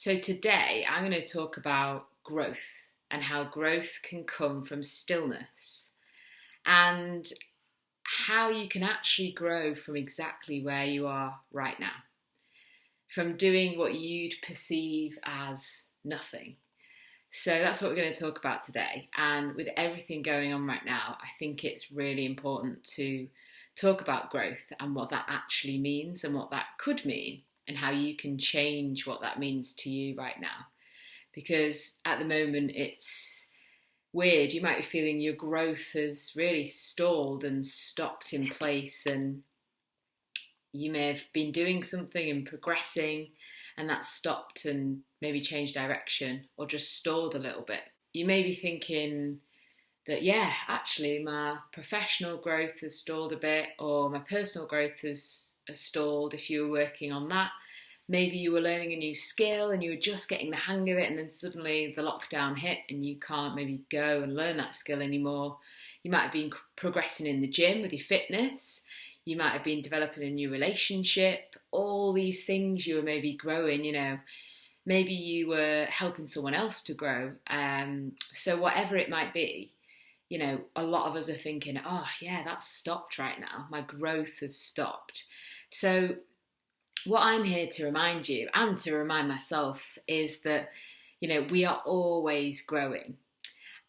So today I'm going to talk about growth and how growth can come from stillness and how you can actually grow from exactly where you are right now, from doing what you'd perceive as nothing. So that's what we're going to talk about today. And with everything going on right now, I think it's really important to talk about growth and what that actually means and what that could mean and how you can change what that means to you right now. Because at the moment it's weird. You might be feeling your growth has really stalled and stopped in place, and you may have been doing something and progressing and that's stopped and maybe changed direction or just stalled a little bit. You may be thinking that, yeah, actually my professional growth has stalled a bit, or my personal growth has stalled if you were working on that. Maybe you were learning a new skill and you were just getting the hang of it, and then suddenly the lockdown hit and you can't maybe go and learn that skill anymore. You might have been progressing in the gym with your fitness. You might have been developing a new relationship. All these things you were maybe growing, maybe you were helping someone else to grow. So whatever it might be, a lot of us are thinking, oh yeah, that's stopped right now. My growth has stopped. So what I'm here to remind you and to remind myself is that, we are always growing,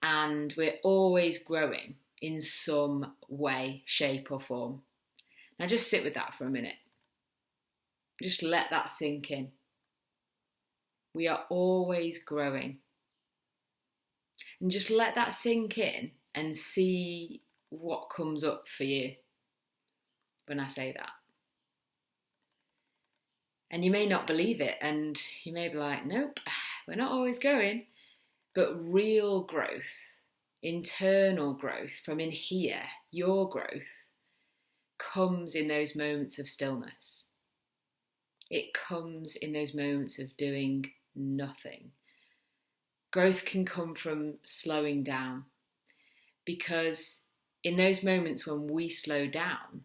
and we're always growing in some way, shape or form. Now just sit with that for a minute. Just let that sink in. We are always growing. And just let that sink in and see what comes up for you when I say that. And you may not believe it, and you may be like, nope, we're not always growing. But real growth, internal growth from in here, your growth, comes in those moments of stillness. It comes in those moments of doing nothing. Growth can come from slowing down, because in those moments when we slow down,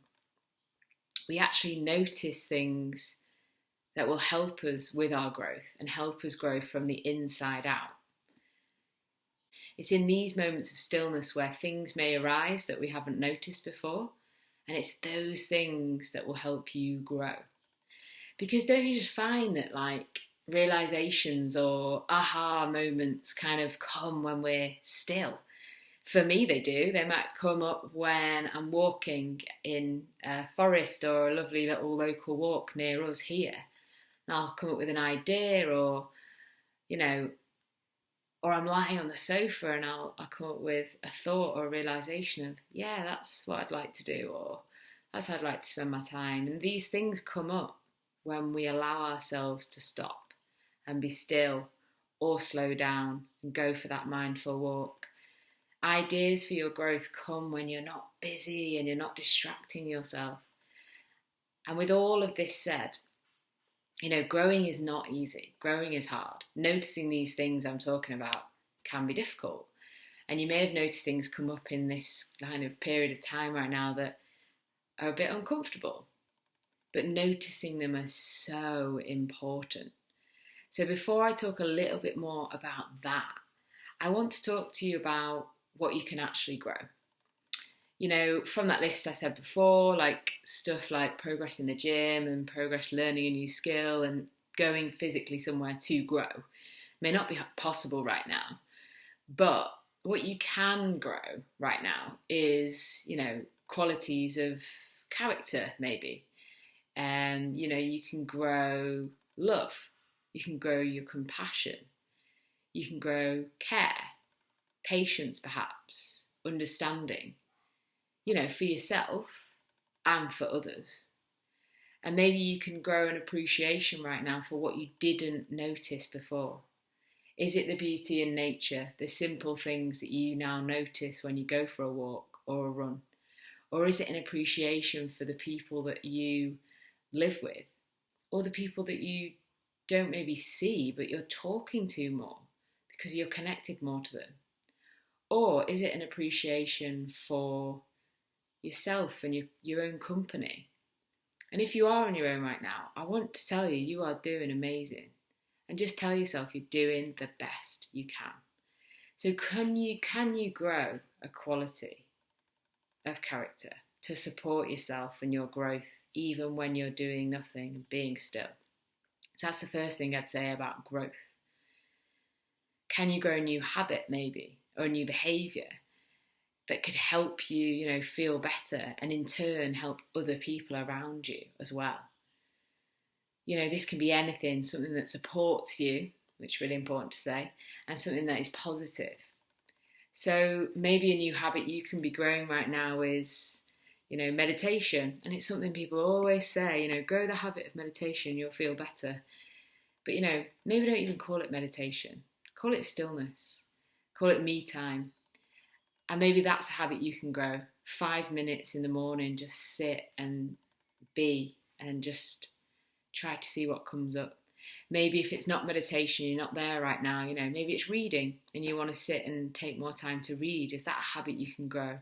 we actually notice things that will help us with our growth and help us grow from the inside out. It's in these moments of stillness where things may arise that we haven't noticed before, and it's those things that will help you grow. Because don't you just find that realizations or aha moments kind of come when we're still? For me, they do. They might come up when I'm walking in a forest or a lovely little local walk near us here. And I'll come up with an idea, or I'm lying on the sofa and I'll come up with a thought or a realization of, yeah, that's what I'd like to do, or that's how I'd like to spend my time. And these things come up when we allow ourselves to stop and be still or slow down and go for that mindful walk. Ideas for your growth come when you're not busy and you're not distracting yourself. And with all of this said, growing is not easy. Growing is hard. Noticing these things I'm talking about can be difficult. And you may have noticed things come up in this kind of period of time right now that are a bit uncomfortable. But noticing them is so important. So before I talk a little bit more about that, I want to talk to you about what you can actually grow. From that list I said before, stuff like progress in the gym and progress learning a new skill and going physically somewhere to grow may not be possible right now. But what you can grow right now is, qualities of character maybe. And, you can grow love. You can grow your compassion. You can grow care, patience perhaps, understanding, for yourself and for others. And maybe you can grow an appreciation right now for what you didn't notice before. Is it the beauty in nature, the simple things that you now notice when you go for a walk or a run? Or is it an appreciation for the people that you live with, or the people that you don't maybe see but you're talking to more because you're connected more to them? Or is it an appreciation for yourself and your own company? And if you are on your own right now, I want to tell you, you are doing amazing. and just tell yourself you're doing the best you can. So can you grow a quality of character to support yourself and your growth even when you're doing nothing and being still? So that's the first thing I'd say about growth. Can you grow a new habit maybe, or a new behaviour that could help you, feel better, and in turn help other people around you as well? This can be anything, something that supports you, which is really important to say, and something that is positive. So maybe a new habit you can be growing right now is, meditation. And it's something people always say, grow the habit of meditation, you'll feel better. But, maybe don't even call it meditation. Call it stillness. Call it me time. And maybe that's a habit you can grow. 5 minutes in the morning, just sit and be and just try to see what comes up. Maybe if it's not meditation, you're not there right now, maybe it's reading and you want to sit and take more time to read. Is that a habit you can grow?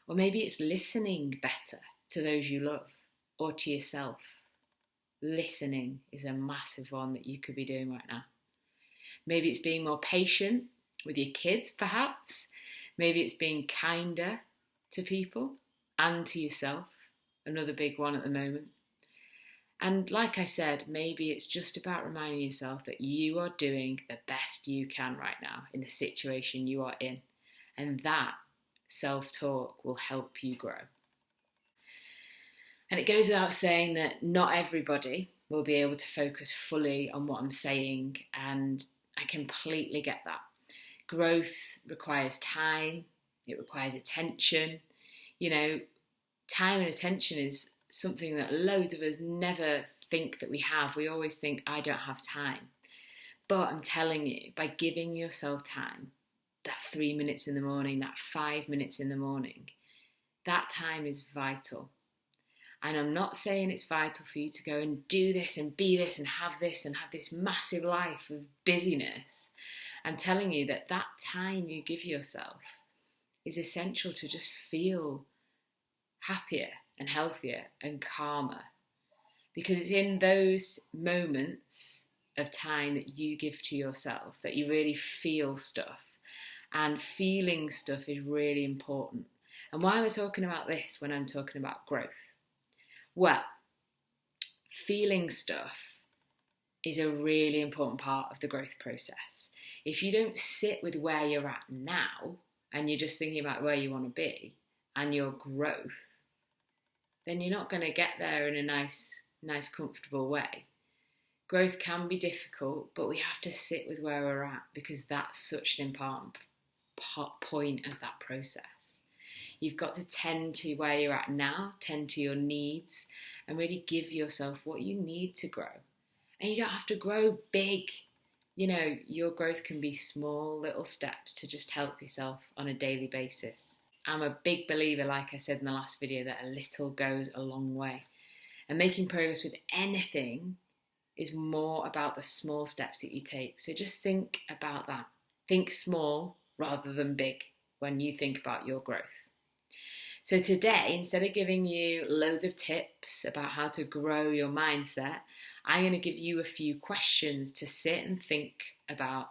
Or maybe it's listening better to those you love or to yourself. Listening is a massive one that you could be doing right now. Maybe it's being more patient with your kids, perhaps. Maybe it's being kinder to people and to yourself. Another big one at the moment. And like I said, maybe it's just about reminding yourself that you are doing the best you can right now in the situation you are in. And that self-talk will help you grow. And it goes without saying that not everybody will be able to focus fully on what I'm saying, and I completely get that. Growth requires time, it requires attention. Time and attention is something that loads of us never think that we have. We always think, I don't have time. But I'm telling you, by giving yourself time, that 3 minutes in the morning, that 5 minutes in the morning, that time is vital. And I'm not saying it's vital for you to go and do this and be this and have this massive life of busyness. I'm telling you that time you give yourself is essential to just feel happier and healthier and calmer. Because it's in those moments of time that you give to yourself that you really feel stuff. And feeling stuff is really important. And why am I talking about this when I'm talking about growth? Well, feeling stuff is a really important part of the growth process. If you don't sit with where you're at now and you're just thinking about where you want to be and your growth, then you're not going to get there in a nice, comfortable way. Growth can be difficult, but we have to sit with where we're at because that's such an important point of that process. You've got to tend to where you're at now, tend to your needs, and really give yourself what you need to grow. And you don't have to grow big. Your growth can be small little steps to just help yourself on a daily basis. I'm a big believer, like I said in the last video, that a little goes a long way. And making progress with anything is more about the small steps that you take. So just think about that. Think small rather than big when you think about your growth. So today, instead of giving you loads of tips about how to grow your mindset, I'm going to give you a few questions to sit and think about.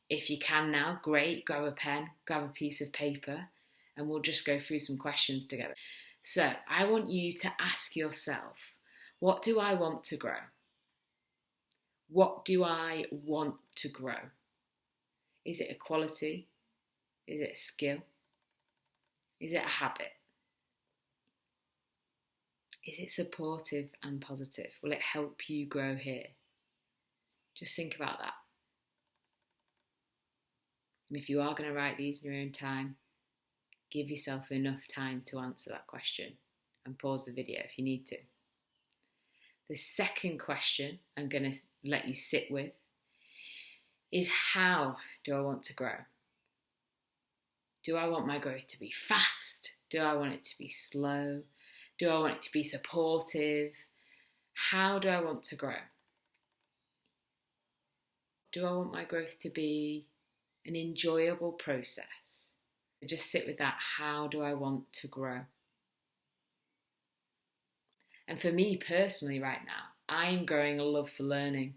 If you can now, great, grab a pen, grab a piece of paper, and we'll just go through some questions together. So I want you to ask yourself, what do I want to grow? What do I want to grow? Is it a quality? Is it a skill? Is it a habit? Is it supportive and positive? Will it help you grow here? Just think about that. And if you are going to write these in your own time, give yourself enough time to answer that question and pause the video if you need to. The second question I'm going to let you sit with is, how do I want to grow? Do I want my growth to be fast? Do I want it to be slow? Do I want it to be supportive? How do I want to grow? Do I want my growth to be an enjoyable process? Just sit with that. How do I want to grow? And for me personally right now, I'm growing a love for learning.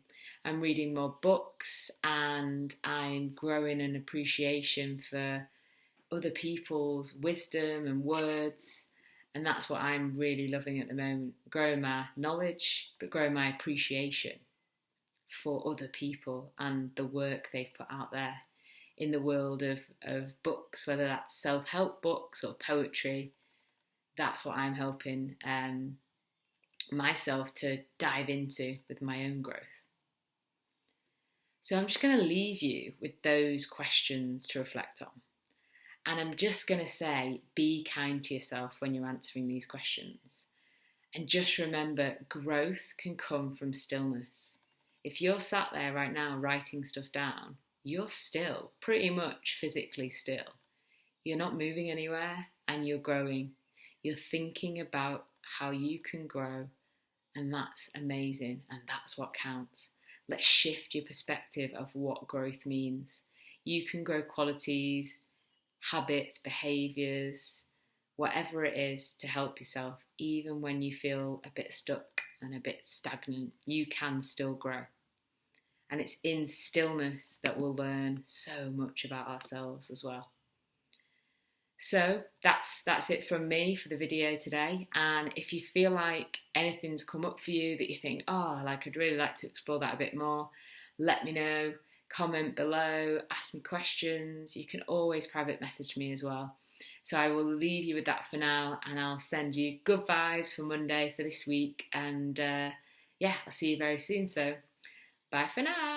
I'm reading more books, and I'm growing an appreciation for other people's wisdom and words. And that's what I'm really loving at the moment, growing my knowledge, but growing my appreciation for other people and the work they've put out there in the world of books, whether that's self-help books or poetry. That's what I'm helping myself to dive into with my own growth. So I'm just going to leave you with those questions to reflect on. And I'm just going to say, be kind to yourself when you're answering these questions. And just remember, growth can come from stillness. If you're sat there right now writing stuff down, you're still, pretty much physically still. You're not moving anywhere and you're growing. You're thinking about how you can grow, and that's amazing, and that's what counts. Let's shift your perspective of what growth means. You can grow qualities, habits, behaviours, whatever it is to help yourself, even when you feel a bit stuck and a bit stagnant. You can still grow. And it's in stillness that we'll learn so much about ourselves as well. So that's it from me for the video today. And if you feel like anything's come up for you that you think, oh, like I'd really like to explore that a bit more, let me know. Comment below, ask me questions. You can always private message me as well. So I will leave you with that for now, and I'll send you good vibes for Monday for this week. And I'll see you very soon. So bye for now.